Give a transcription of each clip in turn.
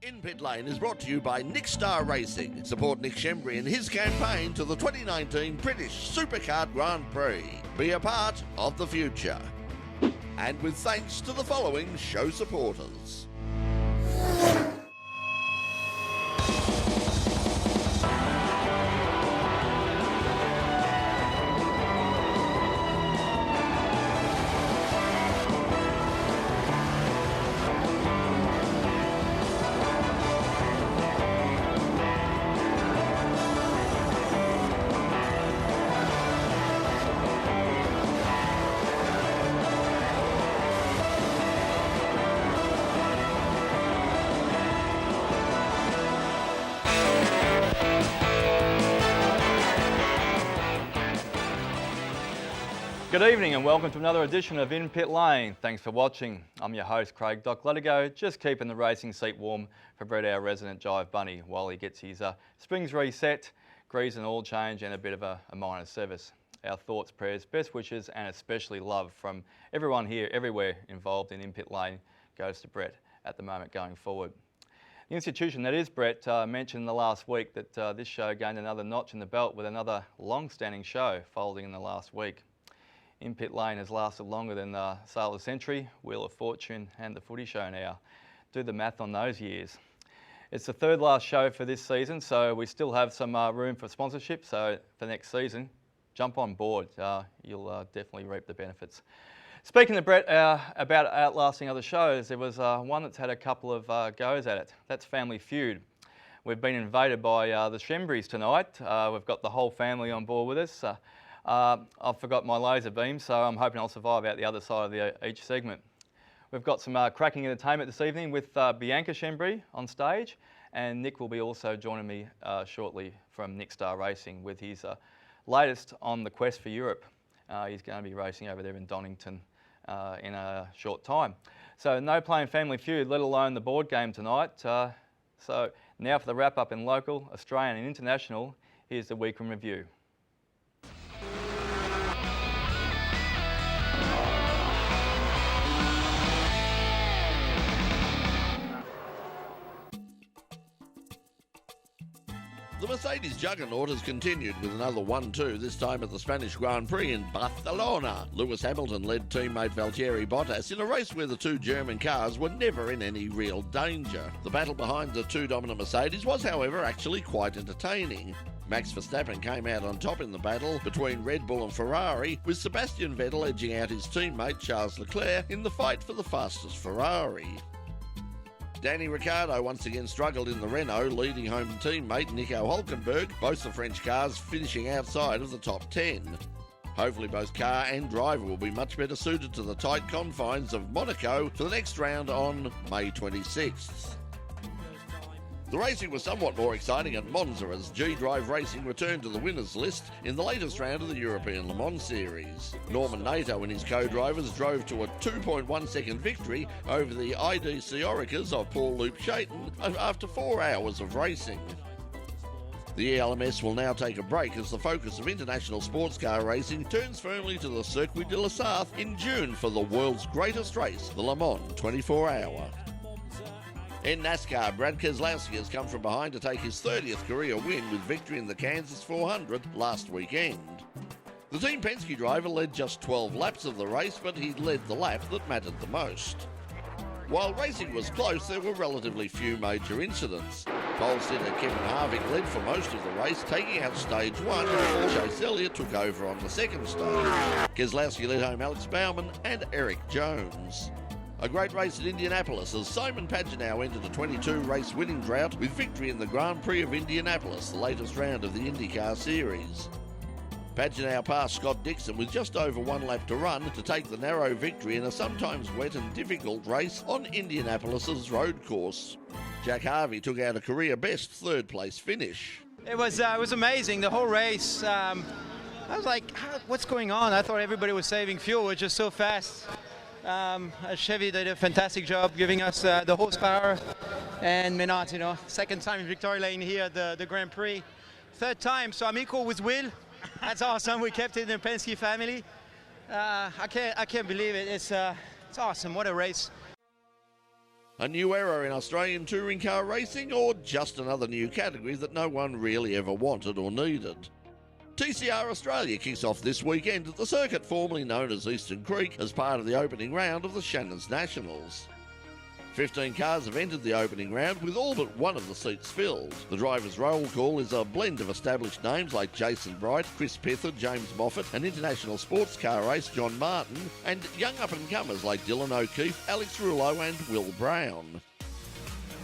In Pit Lane is brought to you by Nick Racing. Support Nick Schembri in his campaign to the 2019 British Superkart Grand Prix. Be a part of the future. And with thanks to the following show supporters. Good evening and welcome to another edition of In Pit Lane. Thanks for watching. I'm your host Craig Doc Letigo, just keeping the racing seat warm for Brett, our resident Jive Bunny, while he gets his springs reset, grease and oil change and a bit of a minor service. Our thoughts, prayers, best wishes and especially love from everyone here, everywhere involved in Pit Lane goes to Brett at the moment going forward. The institution that is Brett mentioned in the last week that this show gained another notch in the belt with another long-standing show folding in the last week. In Pit Lane has lasted longer than the Sale of the Century, Wheel of Fortune and the Footy Show now. Do the math on those years. It's the third last show for this season, so we still have some room for sponsorship. So for next season, jump on board. You'll definitely reap the benefits. Speaking to Brett about outlasting other shows, there was one that's had a couple of goes at it. That's Family Feud. We've been invaded by the Schembris tonight. We've got the whole family on board with us. I've forgot my laser beam, so I'm hoping I'll survive out the other side of each segment. We've got some cracking entertainment this evening with Bianca Schembri on stage, and Nick will be also joining me shortly from Nick Racing with his latest on the quest for Europe. He's going to be racing over there in Donington in a short time. So no playing Family Feud, let alone the board game tonight. So now for the wrap up in local, Australian and international, here's the week in review. The Mercedes juggernaut has continued with another 1-2, this time at the Spanish Grand Prix in Barcelona. Lewis Hamilton led teammate Valtteri Bottas in a race where the two German cars were never in any real danger. The battle behind the two dominant Mercedes was, however, actually quite entertaining. Max Verstappen came out on top in the battle between Red Bull and Ferrari, with Sebastian Vettel edging out his teammate Charles Leclerc in the fight for the fastest Ferrari. Danny Ricciardo once again struggled in the Renault, leading home teammate Nico Hülkenberg, both the French cars finishing outside of the top 10. Hopefully both car and driver will be much better suited to the tight confines of Monaco for the next round on May 26th. The racing was somewhat more exciting at Monza as G-Drive Racing returned to the winners list in the latest round of the European Le Mans Series. Norman Nato and his co-drivers drove to a 2.1 second victory over the ID Cioricas of Paul Loup Chayton after 4 hours of racing. The ELMS will now take a break as the focus of international sports car racing turns firmly to the Circuit de la Sarthe in June for the world's greatest race, the Le Mans 24-hour. In NASCAR, Brad Keselowski has come from behind to take his 30th career win with victory in the Kansas 400 last weekend. The Team Penske driver led just 12 laps of the race, but he led the lap that mattered the most. While racing was close, there were relatively few major incidents. Pole sitter Kevin Harvick led for most of the race, taking out stage 1 before Chase Elliott took over on the second stage. Keselowski led home Alex Bowman and Eric Jones. A great race at Indianapolis as Simon Pagenaud entered a 22-race winning drought with victory in the Grand Prix of Indianapolis, the latest round of the Indycar series. Pagenaud passed Scott Dixon with just over 1 lap to run to take the narrow victory in a sometimes wet and difficult race on Indianapolis's road course. Jack Harvey took out a career-best third-place finish. It was amazing, the whole race. I was like, what's going on? I thought everybody was saving fuel, it was just so fast. Chevy did a fantastic job giving us the horsepower, and Menard, second time in Victoria Lane here at the Grand Prix. Third time, so I'm equal with Will. That's awesome. We kept it in the Penske family. I can't believe it. It's awesome. What a race. A new era in Australian touring car racing, or just another new category that no one really ever wanted or needed? TCR Australia kicks off this weekend at the circuit formerly known as Eastern Creek as part of the opening round of the Shannons Nationals. 15 cars have entered the opening round with all but one of the seats filled. The driver's roll call is a blend of established names like Jason Bright, Chris Pithard, James Moffat, and international sports car race John Martin, and young up-and-comers like Dylan O'Keefe, Alex Rouleau and Will Brown.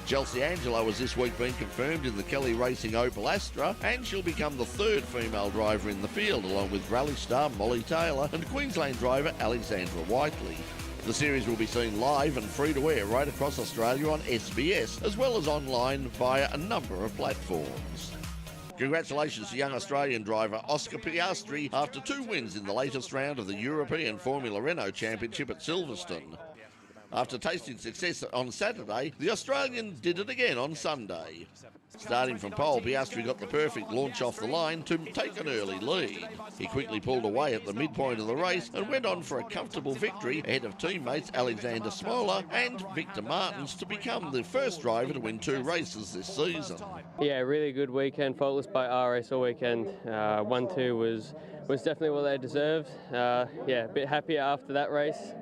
Chelsea Angelo has this week been confirmed in the Kelly Racing Opel Astra, and she'll become the third female driver in the field, along with rally star Molly Taylor and Queensland driver Alexandra Whiteley. The series will be seen live and free to air right across Australia on SBS, as well as online via a number of platforms. Congratulations to young Australian driver Oscar Piastri after 2 wins in the latest round of the European Formula Renault Championship at Silverstone. After tasting success on Saturday, the Australian did it again on Sunday. Starting from pole, Piastri got the perfect launch off the line to take an early lead. He quickly pulled away at the midpoint of the race and went on for a comfortable victory ahead of teammates Alexander Smola and Victor Martins to become the first driver to win 2 races this season. Yeah, really good weekend, faultless by RS all weekend. 1-2 was definitely what they deserved. Yeah, a bit happier after that race.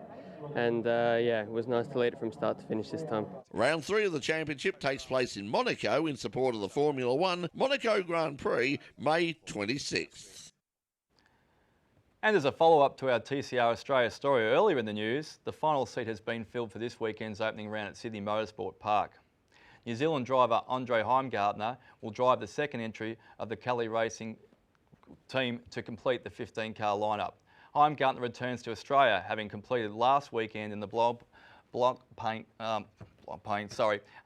And yeah, it was nice to lead it from start to finish this time. Round 3 of the championship takes place in Monaco in support of the Formula One Monaco Grand Prix, May 26th. And as a follow-up to our TCR Australia story earlier in the news, the final seat has been filled for this weekend's opening round at Sydney Motorsport Park. New Zealand driver Andre Heimgartner will drive the second entry of the Kelly Racing team to complete the 15-car lineup. Heimgartner returns to Australia, having completed last weekend in the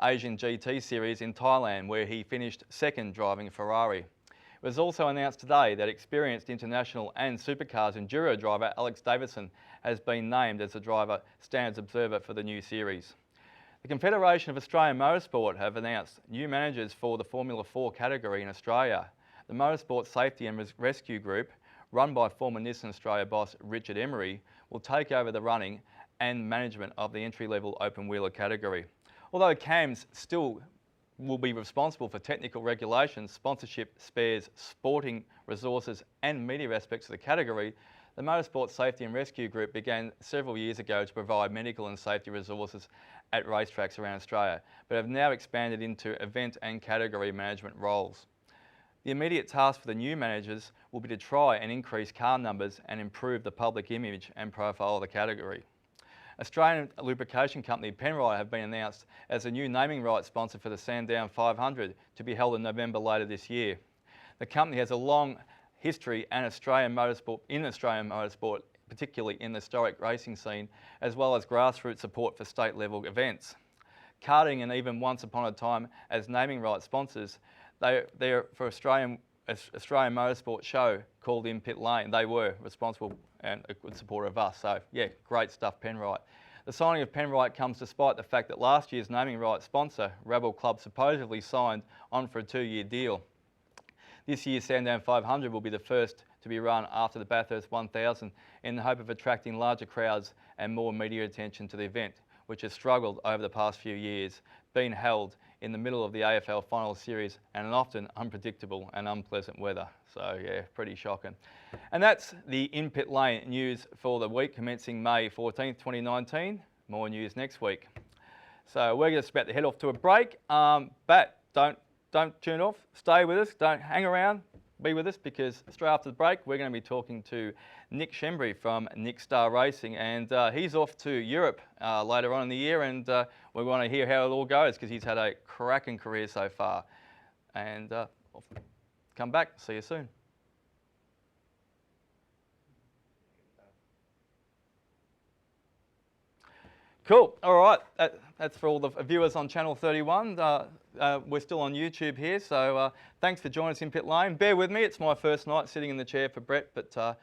Asian GT Series in Thailand, where he finished second driving a Ferrari. It was also announced today that experienced international and supercars enduro driver Alex Davison has been named as the driver standards observer for the new series. The Confederation of Australian Motorsport have announced new managers for the Formula 4 category in Australia. The Motorsport Safety and Rescue Group, run by former Nissan Australia boss Richard Emery, will take over the running and management of the entry-level open-wheeler category. Although CAMS still will be responsible for technical regulations, sponsorship, spares, sporting resources and media aspects of the category, the Motorsport Safety and Rescue Group began several years ago to provide medical and safety resources at racetracks around Australia, but have now expanded into event and category management roles. The immediate task for the new managers will be to try and increase car numbers and improve the public image and profile of the category. Australian lubrication company Penrite have been announced as a new naming rights sponsor for the Sandown 500 to be held in November later this year. The company has a long history in Australian motorsport, particularly in the historic racing scene, as well as grassroots support for state level events. Karting and even once upon a time as naming rights sponsors, they're for Australian motorsport show called In Pit Lane. They were responsible and a good supporter of us. So yeah, great stuff, Penrite. The signing of Penrite comes despite the fact that last year's naming rights sponsor, Rebel Club, supposedly signed on for a 2-year deal. This year's Sandown 500 will be the first to be run after the Bathurst 1000 in the hope of attracting larger crowds and more media attention to the event, which has struggled over the past few years, being held in the middle of the AFL final series and in often unpredictable and unpleasant weather. So yeah, pretty shocking. And that's the In Pit Lane news for the week commencing May 14th, 2019. More news next week. So we're just about to head off to a break, but don't tune off, stay with us, don't hang around, be with us, because straight after the break we're going to be talking to Nick Schembri from Nick Star Racing, and he's off to Europe later on in the year, and we want to hear how it all goes because he's had a cracking career so far. And come back, see you soon. Cool, all right, that's for all the viewers on Channel 31. We're still on YouTube here, so thanks for joining us in Pit Lane. Bear with me, it's my first night sitting in the chair for Brett, but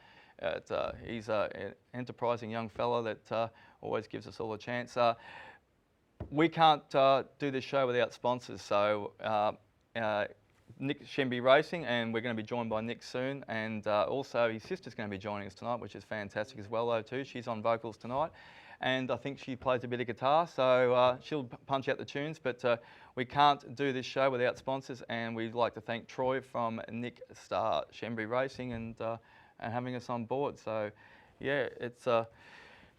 he's an enterprising young fella that always gives us all a chance. We can't do this show without sponsors, so Nick Schembri Racing, and we're going to be joined by Nick soon, and also his sister's going to be joining us tonight, which is fantastic as well though too. She's on vocals tonight, and I think she plays a bit of guitar, so she'll punch out the tunes, but we can't do this show without sponsors, and we'd like to thank Troy from Nick Schembri Racing and having us on board. So yeah,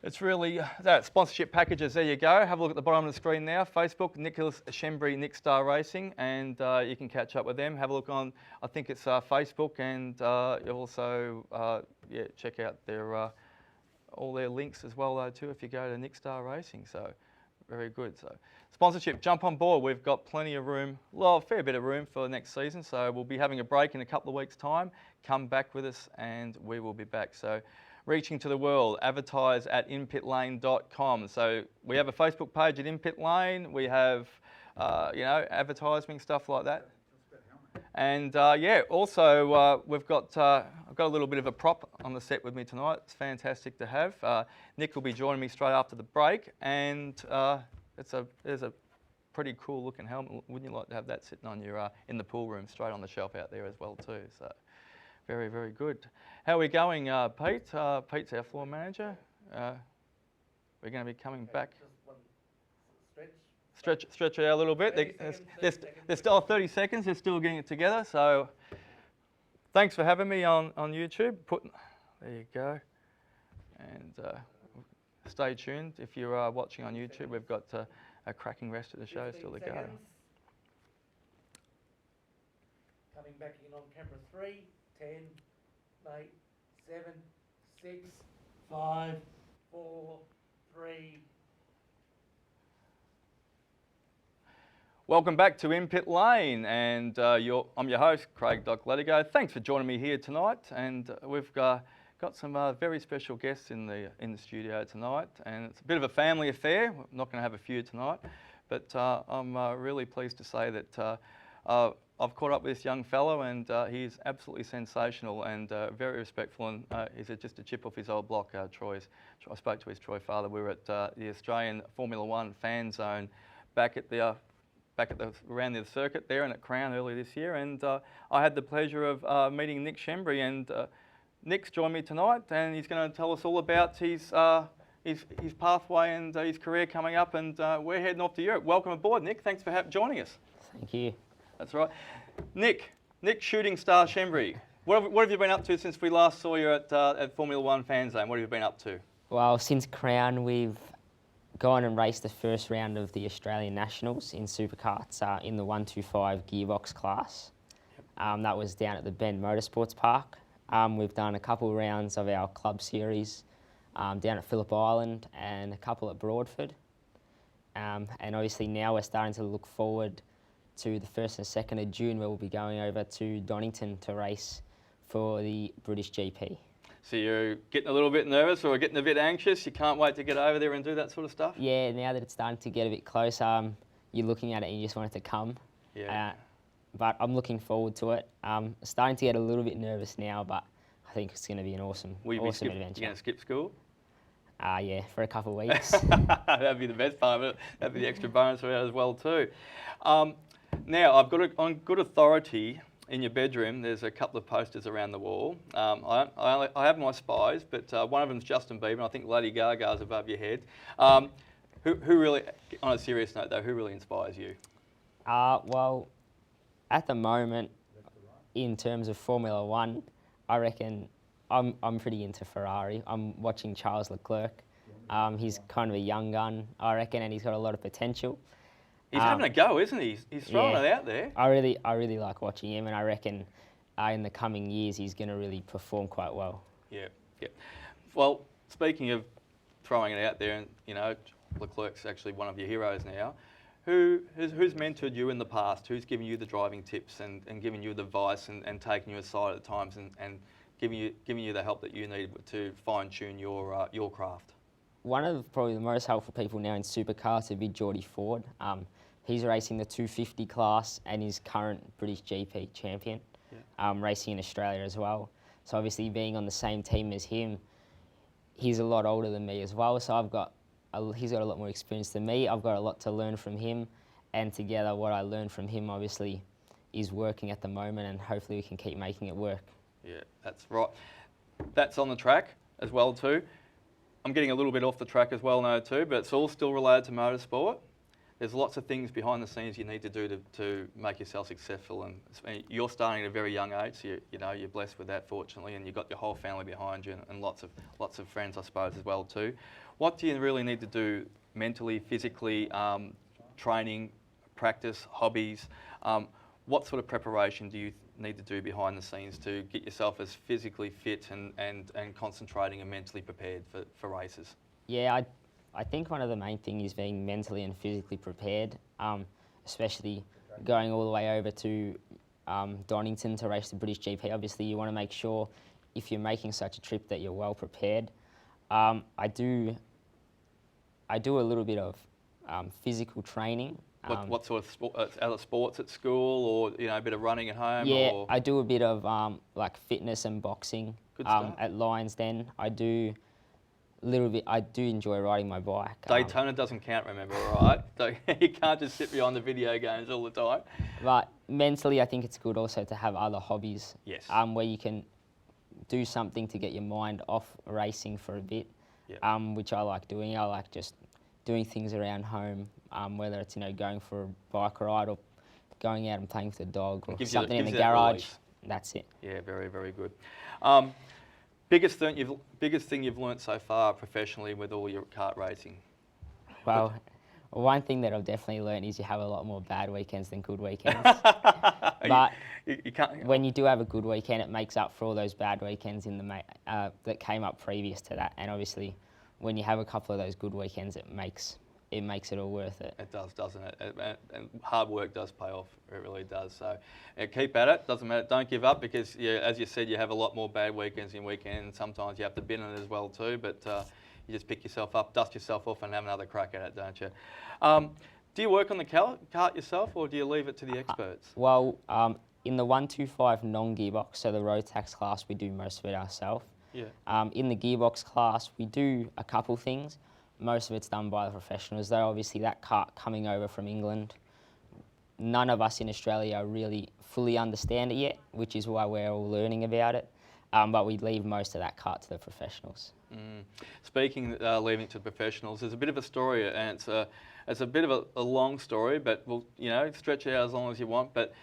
it's really that sponsorship packages. There you go. Have a look at the bottom of the screen now. Facebook, Nicholas Schembri, Nick Star Racing, and you can catch up with them. Have a look on, I think it's Facebook, and you'll also check out their all their links as well though too if you go to Nick Star Racing. So very good. So sponsorship, jump on board. We've got plenty of room, well, a fair bit of room for next season. So we'll be having a break in a couple of weeks' time. Come back with us, and we will be back. So. Reaching to the world, advertise at inpitlane.com. So we have a Facebook page at Inpit Lane. We have, advertising, stuff like that. And also we've got I've got a little bit of a prop on the set with me tonight. It's fantastic to have. Nick will be joining me straight after the break, and there's a pretty cool looking helmet. Wouldn't you like to have that sitting on your in the pool room, straight on the shelf out there as well too? So. Very, very good. How are we going, Pete? Pete's our floor manager. We're going to be coming back. Stretch it out a little bit. There's still 30 seconds. They're still getting it together. So thanks for having me on YouTube. There you go. And stay tuned. If you're watching on YouTube, we've got a cracking rest of the show still to go. Coming back in on camera 3. 10, 8, 7, 6, 5, 4, 3. Welcome back to In-Pit Lane, and I'm your host, Craig Ledigo. Thanks for joining me here tonight, and we've got some very special guests in the studio tonight, and it's a bit of a family affair. We're not going to have a few tonight, but I'm really pleased to say that I've caught up with this young fellow, and he's absolutely sensational and very respectful, and he's just a chip off his old block. I spoke to his Troy father. We were at the Australian Formula One fan zone back at around the circuit there and at Crown earlier this year, and I had the pleasure of meeting Nick Schembri, and Nick's joined me tonight, and he's going to tell us all about his pathway and his career coming up, and we're heading off to Europe. Welcome aboard, Nick. Thanks for joining us. Thank you. That's right. Nick Shooting Star Schembri, what have you been up to since we last saw you at Formula One fan zone? What have you been up to? Well, since Crown, we've gone and raced the first round of the Australian Nationals in Superkarts in the 125 gearbox class. That was down at the Bend Motorsports Park. We've done a couple of rounds of our club series down at Phillip Island and a couple at Broadford. And obviously now we're starting to look forward to the 1st and 2nd of June, where we'll be going over to Donington to race for the British GP. So you're getting a little bit nervous or getting a bit anxious? You can't wait to get over there and do that sort of stuff? Yeah, now that it's starting to get a bit close, you're looking at it and you just want it to come. Yeah. But I'm looking forward to it. Starting to get a little bit nervous now, but I think it's going to be an awesome adventure. You're going to skip school? Yeah, for a couple of weeks. That'd be the best part of it. That'd be the extra bonus for that as well too. Now, I've got on good authority in your bedroom, there's a couple of posters around the wall. I have my spies, but one of them's Justin Bieber, and I think Lady Gaga's above your head. Who really, on a serious note though, who really inspires you? Well, at the moment, in terms of Formula One, I reckon I'm pretty into Ferrari. I'm watching Charles Leclerc. He's kind of a young gun, I reckon, and he's got a lot of potential. He's having a go, isn't he? He's throwing it out there. I really like watching him, and I reckon in the coming years he's going to really perform quite well. Yeah. Well, speaking of throwing it out there, and Leclerc's actually one of your heroes now. Who's mentored you in the past? Who's given you the driving tips and given you the advice and taken you aside at times and giving you the help that you need to fine tune your craft? One of probably the most helpful people now in Superkarts would be Geordie Ford. He's racing the 250 class and is current British GP champion, racing in Australia as well. So obviously being on the same team as him, he's a lot older than me as well. So he's got a lot more experience than me. I've got a lot to learn from him, and together what I learn from him obviously is working at the moment, and hopefully we can keep making it work. Yeah, that's right. That's on the track as well too. I'm getting a little bit off the track as well now too, but it's all still related to motorsport. There's lots of things behind the scenes you need to do to make yourself successful, and you're starting at a very young age, so you're blessed with that, fortunately, and you've got your whole family behind you, and lots of friends, I suppose, as well too. What do you really need to do mentally, physically, training, practice, hobbies? What sort of preparation do you need to do behind the scenes to get yourself as physically fit and concentrating and mentally prepared for races? Yeah, I think one of the main things is being mentally and physically prepared, especially going all the way over to Donington to race the British GP. Obviously, you want to make sure if you're making such a trip that you're well prepared. I do a little bit of physical training. What sort of other sports at school, or a bit of running at home? Yeah, or? I do a bit of like fitness and boxing. Good stuff. At Lions Den. I do a little bit. I do enjoy riding my bike. Daytona doesn't count, remember, right? So you can't just sit behind the video games all the time. But mentally, I think it's good also to have other hobbies. Yes. Where you can do something to get your mind off racing for a bit. Yep. Which I like doing. I like just doing things around home, whether it's going for a bike ride or going out and playing with the dog or something in the garage. That's it. Yeah, very, very good. Biggest thing you've learnt so far professionally with all your kart racing? Well, one thing that I've definitely learnt is you have a lot more bad weekends than good weekends. But you can't. When you do have a good weekend, it makes up for all those bad weekends that came up previous to that. And obviously, when you have a couple of those good weekends, it makes it all worth it. It does, doesn't it? And hard work does pay off. It really does. So keep at it. Doesn't matter. Don't give up, because as you said, you have a lot more bad weekends in weekends. Sometimes you have to bin it as well too. But you just pick yourself up, dust yourself off, and have another crack at it, don't you? Do you work on the kart yourself, or do you leave it to the experts? Well, in the 125 non-gearbox, so the road tax class, we do most of it ourselves. Yeah. In the gearbox class, we do a couple things. Most of it's done by the professionals, though obviously that kart coming over from England, none of us in Australia really fully understand it yet, which is why we're all learning about it. But we leave most of that kart to the professionals. Speaking leaving it to the professionals, there's a bit of a story, and it's a bit of a long story, but we'll stretch it out as long as you want. But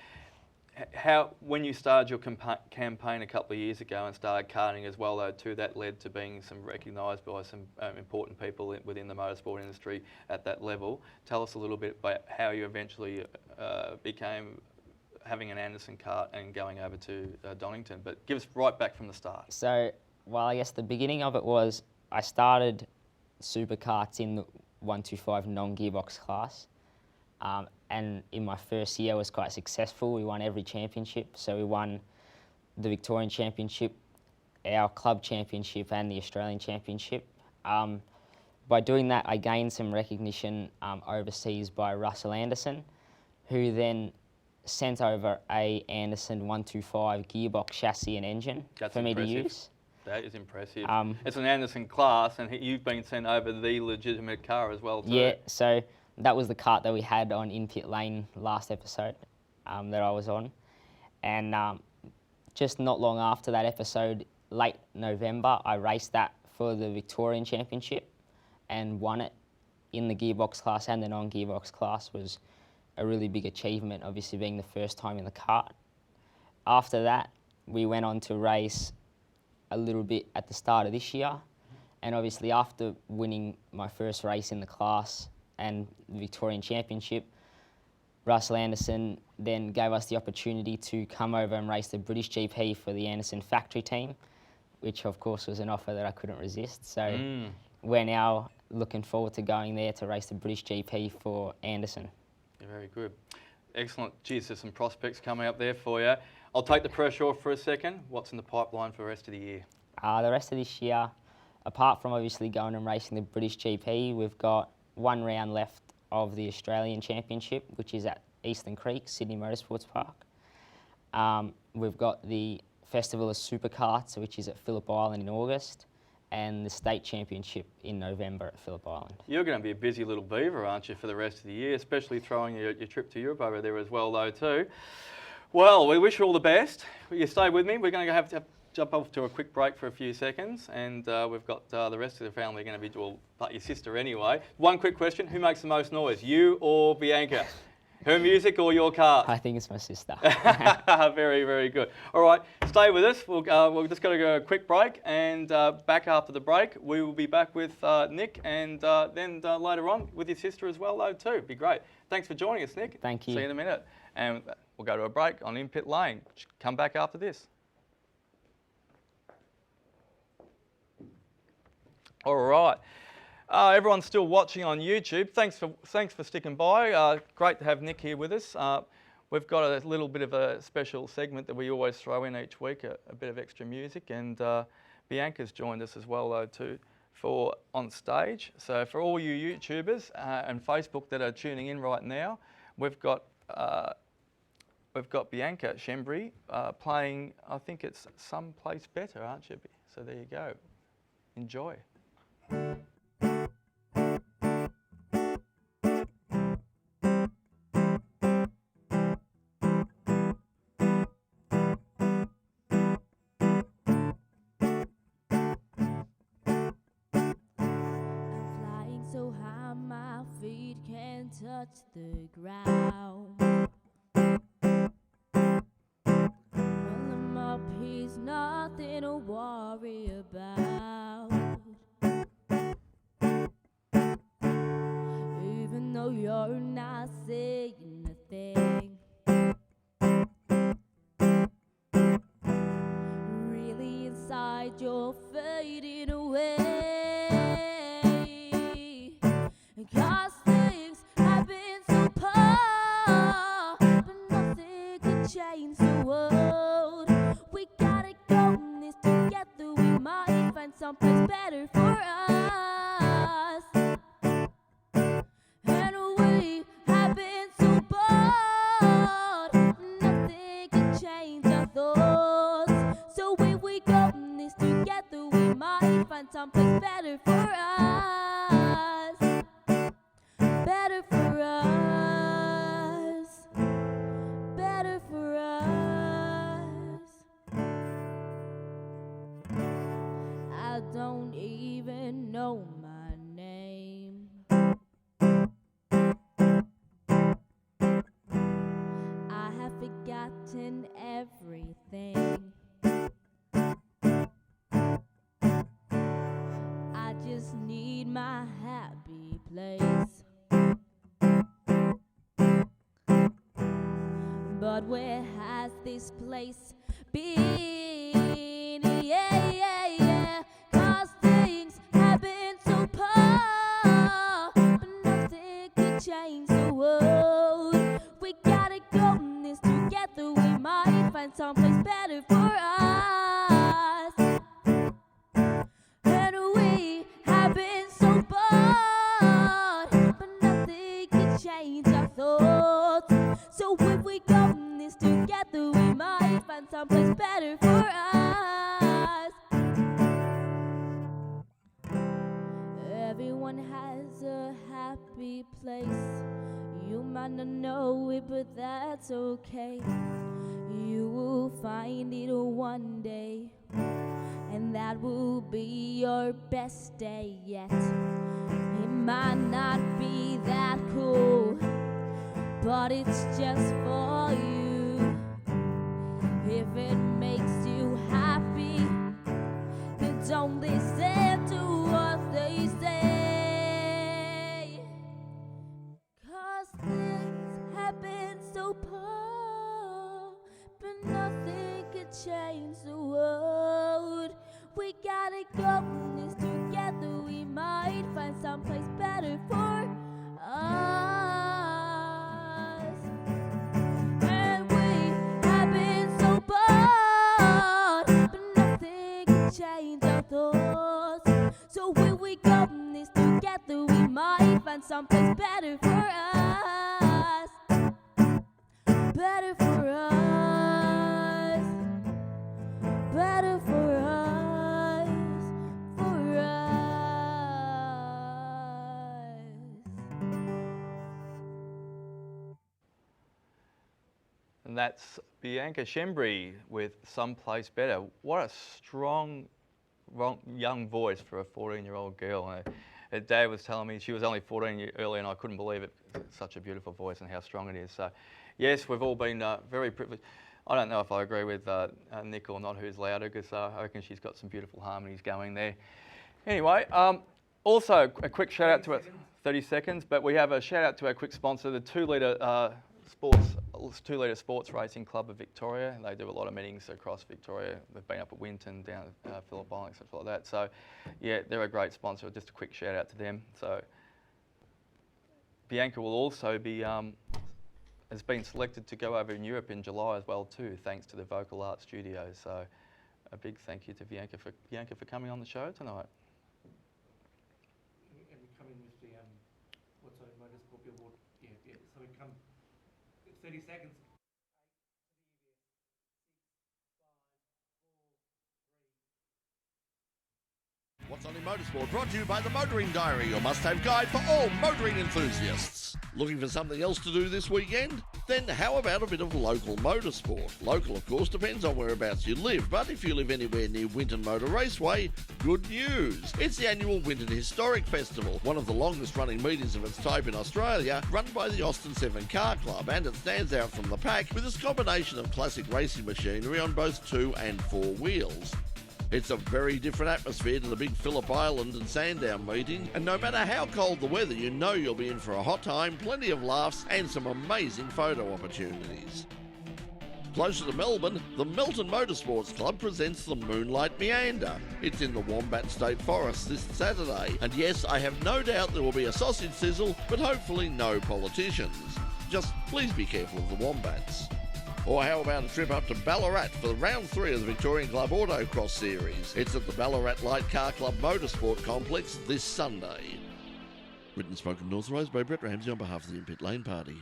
when you started your campaign a couple of years ago and started karting as well, though, too, that led to being recognised by some important people within the motorsport industry at that level. Tell us a little bit about how you eventually became having an Anderson kart and going over to Donington, but give us right back from the start. So, well, I guess the beginning of it was I started superkarts in the 125 non-gearbox class. And in my first year, I was quite successful. We won every championship. So we won the Victorian Championship, our club championship, and the Australian Championship. By doing that, I gained some recognition overseas by Russell Anderson, who then sent over a Anderson 125 gearbox chassis and engine for me to use. That is impressive. It's an Anderson class, and you've been sent over the legitimate car as well too. Yeah, so that was the kart that we had on In Pit Lane last episode that I was on. And just not long after that episode, late November, I raced that for the Victorian Championship and won it in the gearbox class, and the non-gearbox class was a really big achievement, obviously being the first time in the kart. After that, we went on to race a little bit at the start of this year. And obviously after winning my first race in the class and the Victorian Championship, Russell Anderson then gave us the opportunity to come over and race the British GP for the Anderson factory team, which of course was an offer that I couldn't resist. So we're now looking forward to going there to race the British GP for Anderson. Yeah, very good. Excellent. Geez, there's some prospects coming up there for you. I'll take the pressure off for a second. What's in the pipeline for the rest of the year? The rest of this year, apart from obviously going and racing the British GP, we've got one round left of the Australian Championship, which is at Eastern Creek, Sydney Motorsports Park. We've got the Festival of Superkarts, which is at Phillip Island in August, and the State Championship in November at Phillip Island. You're going to be a busy little beaver, aren't you, for the rest of the year, especially throwing your trip to Europe over there as well, though, too. Well, we wish you all the best. You stay with me. We're going to have to jump off to a quick break for a few seconds, and we've got the rest of the family going to be, well, but your sister anyway. One quick question: who makes the most noise, you or Bianca? Her music or your car? I think it's my sister. Very, very good. All right, stay with us. We're just going to go a quick break, and back after the break, we will be back with Nick, and then later on with your sister as well, though, too. Be great. Thanks for joining us, Nick. Thank you. See you in a minute. And we'll go to a break on In Pit Lane. Come back after this. All right. Everyone's still watching on YouTube. Thanks for sticking by. Great to have Nick here with us. We've got a little bit of a special segment that we always throw in each week, a bit of extra music, and Bianca's joined us as well, though, too, for On Stage. So for all you YouTubers and Facebook that are tuning in right now, we've got Bianca Schembri playing, I think it's Someplace Better, aren't you? So there you go. Enjoy. Touch the ground. Well, I'm up, he's nothing to worry about. Even though you're not saying a thing, really inside you're fading away. 'Cause things have been so poor, but nothing could change the world. We gotta go in this together. We might find someplace better for us. And we have been so bored, nothing could change our thoughts. So if we go in this together, we might find someplace better for us. Better for us, better for us. I don't even know my name. I have forgotten everything. I just need my happy place. But where has this place been? Yeah, yeah, yeah. 'Cause things have been so poor, but nothing could change the world. We gotta go in this together. We might find someplace better for us. And we have been so bored, but nothing could change our thoughts. So if we go in this together, we might find someplace better for us. Everyone has a happy place. You might not know it, but that's okay. You will find it one day, and that will be your best day yet. It might not be that cool, but it's just for you. If it makes you happy, then don't listen to what they say. 'Cause things have been so poor, but nothing could change the world. We gotta go in this together. We might find someplace better for us. And we have been so bored, but nothing can change our thoughts. So when we go in this together, we might find someplace better for us. Better for us. Better for us. For us. And that's Bianca Schembri with Someplace Better. What a strong, young voice for a 14-year-old girl. Her dad was telling me she was only 14 earlier, and I couldn't believe it. Such a beautiful voice and how strong it is. So, yes, we've all been very privileged. I don't know if I agree with Nick or not, who's louder, because I reckon she's got some beautiful harmonies going there. Anyway, also a quick shout out to it. 30 seconds, but we have a shout out to our quick sponsor, the 2 Litre Sports Racing Club of Victoria. They do a lot of meetings across Victoria. They've been up at Winton, down at Phillip Island, stuff like that. So, yeah, they're a great sponsor. Just a quick shout out to them. So, Bianca will also be has been selected to go over in Europe in July as well too, thanks to the Vocal Art Studio. So, a big thank you to Bianca for coming on the show tonight. And we come in with the what's our motorsport billboard? Yeah. So we come 30 seconds. What's on in Motorsport, brought to you by the Motoring Diary, your must-have guide for all motoring enthusiasts. Looking for something else to do this weekend? Then how about a bit of local motorsport? Local, of course, depends on whereabouts you live, but if you live anywhere near Winton Motor Raceway, good news. It's the annual Winton Historic Festival, one of the longest-running meetings of its type in Australia, run by the Austin 7 Car Club, and it stands out from the pack with its combination of classic racing machinery on both 2 and 4 wheels. It's a very different atmosphere to the big Phillip Island and Sandown meeting, and no matter how cold the weather, you know you'll be in for a hot time, plenty of laughs, and some amazing photo opportunities. Closer to Melbourne, the Melton Motorsports Club presents the Moonlight Meander. It's in the Wombat State Forest this Saturday, and yes, I have no doubt there will be a sausage sizzle, but hopefully no politicians. Just please be careful of the wombats. Or how about a trip up to Ballarat for round 3 of the Victorian Club Autocross Series? It's at the Ballarat Light Car Club Motorsport Complex this Sunday. Written and spoken and authorised by Brett Ramsey on behalf of the In-Pit Lane Party.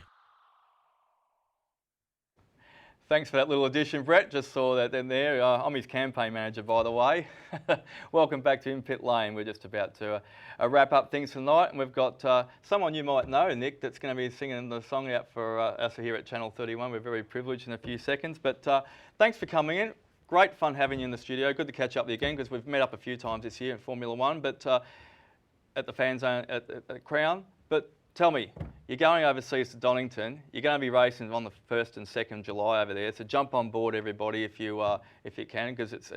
Thanks for that little addition, Brett. Just saw that in there. I'm his campaign manager, by the way. Welcome back to In-Pit Lane. We're just about to wrap up things tonight, and we've got someone you might know, Nick, that's going to be singing the song out for us here at Channel 31. We're very privileged in a few seconds, but thanks for coming in. Great fun having you in the studio. Good to catch up with you again, because we've met up a few times this year in Formula One, but at the fan zone at Crown. But tell me, you're going overseas to Donington. You're going to be racing on the 1st and 2nd July over there. So jump on board, everybody, if you can, because it's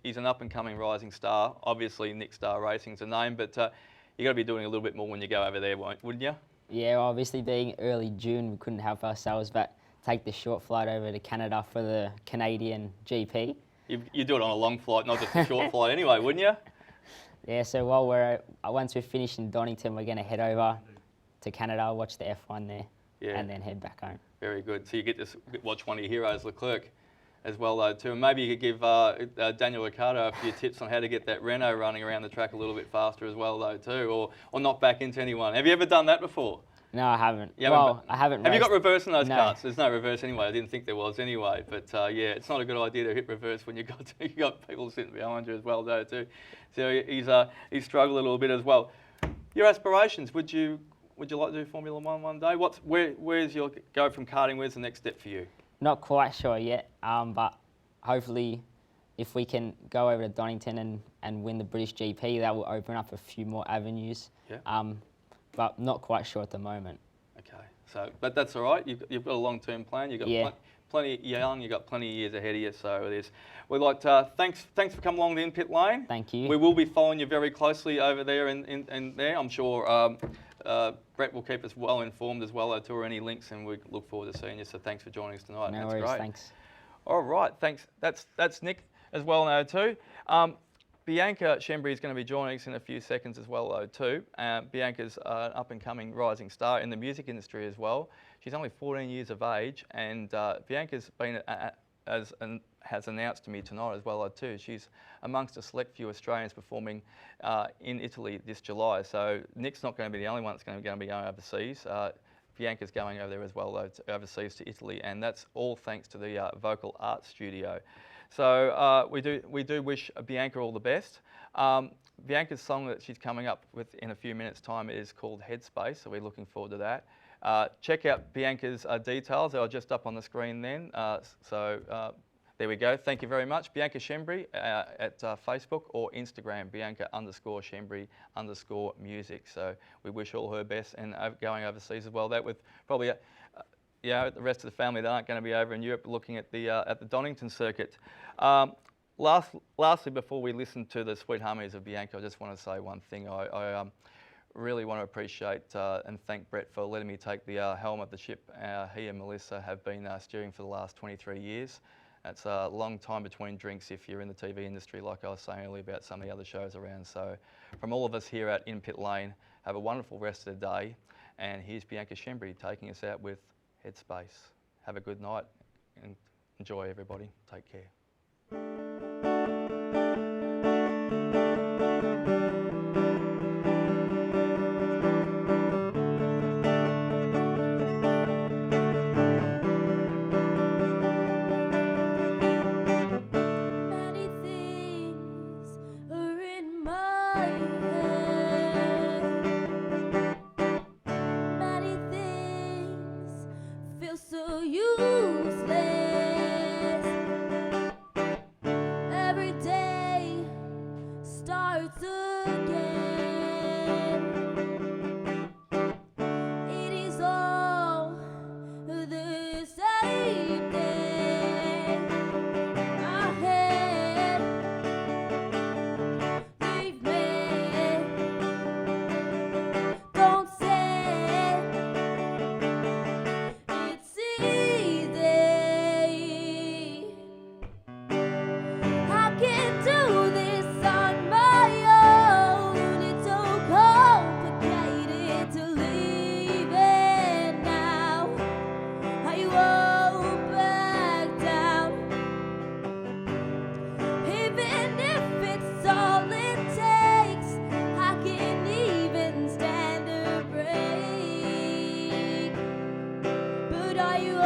he's an up-and-coming rising star. Obviously, Nick Star Racing's a name, but you got to be doing a little bit more when you go over there, wouldn't you? Yeah, obviously being early June, we couldn't help ourselves but take the short flight over to Canada for the Canadian GP. You do it on a long flight, not just a short flight anyway, wouldn't you? Yeah, so once we're finished in Donington, we're going to head over to Canada, watch the F1 there, and then head back home. Very good. So you get to watch one of your heroes, Leclerc, as well, though, too. And maybe you could give Daniel Ricciardo a few tips on how to get that Renault running around the track a little bit faster as well, though, too, or not back into anyone. Have you ever done that before? No, I haven't. I haven't. Have you got reverse in those No. carts? There's no reverse anyway. I didn't think there was anyway. But yeah, it's not a good idea to hit reverse when you got people sitting behind you as well, though, too. So he's struggled a little bit as well. Your aspirations? Would you like to do Formula One day? Where's your go from karting? Where's the next step for you? Not quite sure yet, but hopefully if we can go over to Donington and win the British GP, that will open up a few more avenues. Yeah. But not quite sure at the moment. Okay. So, but that's all right. You've got a long-term plan. You've got plenty young. You've got plenty of years ahead of you. So it is. We'd like to thanks for coming along the In-Pit Lane. Thank you. We will be following you very closely over there and there. I'm sure Brett will keep us well informed as well to any links, and we look forward to seeing you. So thanks for joining us tonight. No That's worries. great. Thanks. All right. Thanks. That's Nick as well now too. Bianca Schembri is going to be joining us in a few seconds as well, though, too. Bianca's an up-and-coming rising star in the music industry as well. She's only 14 years of age, and Bianca's been, has announced to me tonight as well, though, too. She's amongst a select few Australians performing in Italy this July. So Nick's not going to be the only one that's going to be going overseas. Bianca's going over there as well, though, overseas to Italy, and that's all thanks to the Vocal Art Studio. So we do wish Bianca all the best. Bianca's song that she's coming up with in a few minutes' time is called Headspace, so we're looking forward to that. Check out Bianca's details. They are just up on the screen then. There we go. Thank you very much. Bianca Schembri at Facebook or Instagram, Bianca_Schembri_music. So we wish all her best and going overseas as well. That with probably, the rest of the family that aren't going to be over in Europe looking at the Donington circuit. Lastly, before we listen to the sweet harmonies of Bianca, I just want to say one thing. I really want to appreciate and thank Brett for letting me take the helm of the ship. He and Melissa have been steering for the last 23 years. It's a long time between drinks if you're in the TV industry, like I was saying earlier about some of the other shows around. So from all of us here at In Pit Lane, have a wonderful rest of the day. And here's Bianca Schembri taking us out with Headspace. Have a good night and enjoy, everybody. Take care. So useless. Every day starts again. It is all the same day. Ahead, leave me. Don't say it's easy. I can't do this on my own. It's so complicated to leave it now. I won't back down, even if it's all it takes. I can't even stand a break. But are you